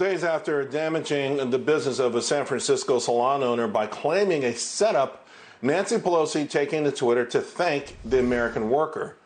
Days after damaging the business of a San Francisco salon owner by claiming a setup, Nancy Pelosi taking to Twitter to thank the American worker.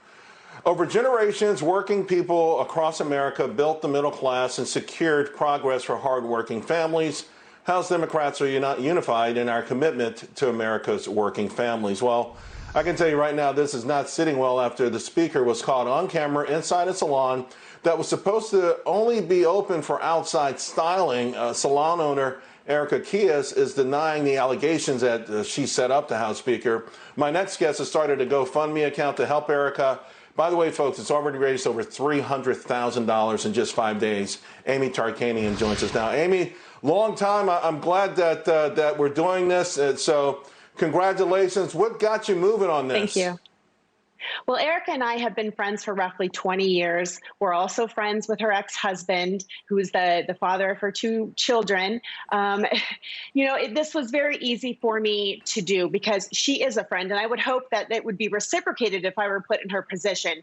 Over generations, working people across America built the middle class and secured progress for hardworking families. House Democrats are not unified in our commitment to America's working families. Well, I can tell you right now, this is not sitting well after the speaker was caught on camera inside a salon that was supposed to only be open for outside styling. Salon owner Erica Kious is denying the allegations that she set up the House Speaker. My next guest has started a GoFundMe account to help Erica. By the way, folks, it's already raised over $300,000 in just 5 days. Amy Tarkanian joins us now. Amy, long time. I'm glad that we're doing this. So congratulations. What got you moving on this? Thank you. Well, Erica and I have been friends for roughly 20 years. We're also friends with her ex-husband, who is the father of her 2 children. This was very easy for me to do because she is a friend, and I would hope that it would be reciprocated if I were put in her position.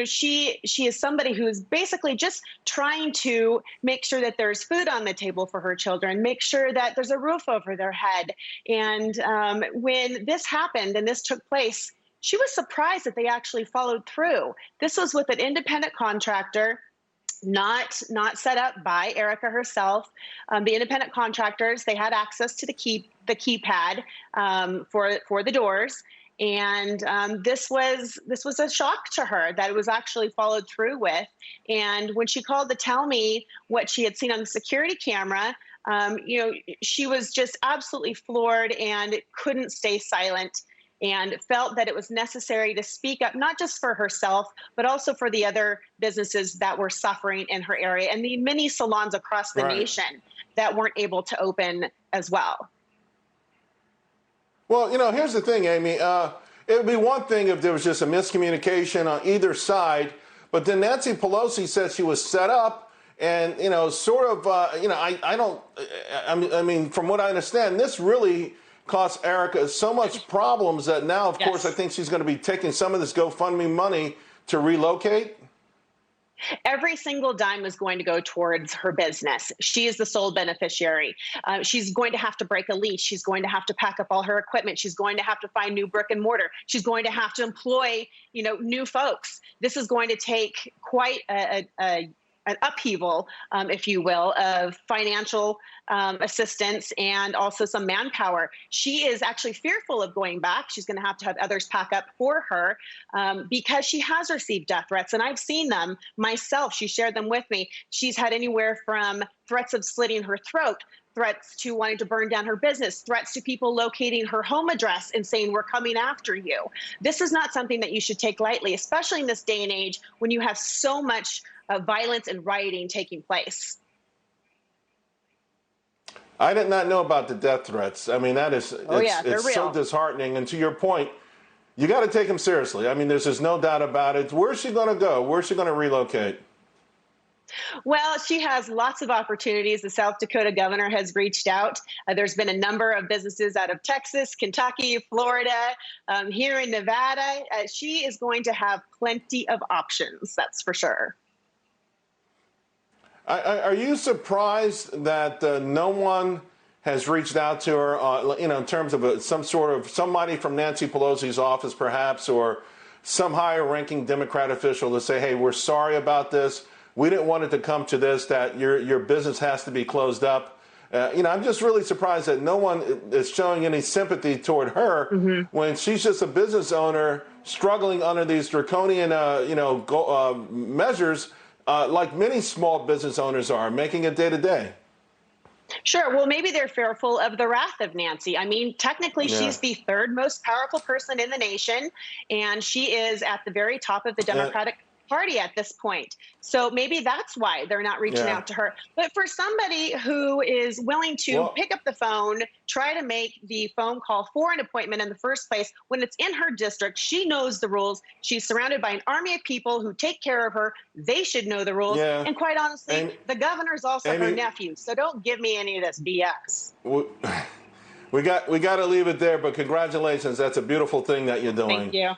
She is somebody who's basically just trying to make sure that there's food on the table for her children, make sure that there's a roof over their head. And when this happened and this took place, she was surprised that they actually followed through. This was with an independent contractor, not set up by Erica herself. The independent contractors, they had access to the keypad for the doors. And this was a shock to her that it was actually followed through with. And when she called to tell me what she had seen on the security camera, she was just absolutely floored and couldn't stay silent, and felt that it was necessary to speak up, not just for herself, but also for the other businesses that were suffering in her area and the many salons across the nation that weren't able to open as well. Well, here's the thing, Amy. It would be one thing if there was just a miscommunication on either side, but then Nancy Pelosi said she was set up, and I mean, from what I understand, this really cost Erica so much problems that now, of course, I think she's going to be taking some of this GoFundMe money to relocate. Every single dime is going to go towards her business. She is the sole beneficiary. She's going to have to break a lease. She's going to have to pack up all her equipment. She's going to have to find new brick and mortar. She's going to have to employ, new folks. This is going to take quite an upheaval, if you will, of financial assistance and also some manpower. She is actually fearful of going back. She's going to have others pack up for her because she has received death threats, and I've seen them myself. She shared them with me. She's had anywhere from threats of slitting her throat, threats to wanting to burn down her business, threats to people locating her home address and saying, we're coming after you. This is not something that you should take lightly, especially in this day and age when you have so much violence and rioting taking place. I did not know about the death threats. I mean, it's real. So disheartening. And to your point, you got to take them seriously. I mean, there's just no doubt about it. Where's she going to go? Where's she going to relocate? Well, she has lots of opportunities. The South Dakota governor has reached out. There's been a number of businesses out of Texas, Kentucky, Florida, here in Nevada. She is going to have plenty of options, that's for sure. Are you surprised that no one has reached out to her, in terms of somebody from Nancy Pelosi's office, perhaps, or some higher-ranking Democrat official to say, hey, we're sorry about this. We didn't want it to come to this, that your business has to be closed up. I'm just really surprised that no one is showing any sympathy toward her when she's just a business owner struggling under these draconian, measures, like many small business owners are, making it day to day. Sure. Well, maybe they're fearful of the wrath of Nancy. I mean, technically, she's the 3rd most powerful person in the nation, and she is at the very top of the Democratic Party at this point. So maybe that's why they're not reaching out to her. But for somebody who is willing to pick up the phone, try to make the phone call for an appointment in the first place, when it's in her district, she knows the rules. She's surrounded by an army of people who take care of her. They should know the rules. And quite honestly, the governor's also her nephew. So don't give me any of this BS. We got to leave it there, but congratulations. That's a beautiful thing that you're doing. Thank you.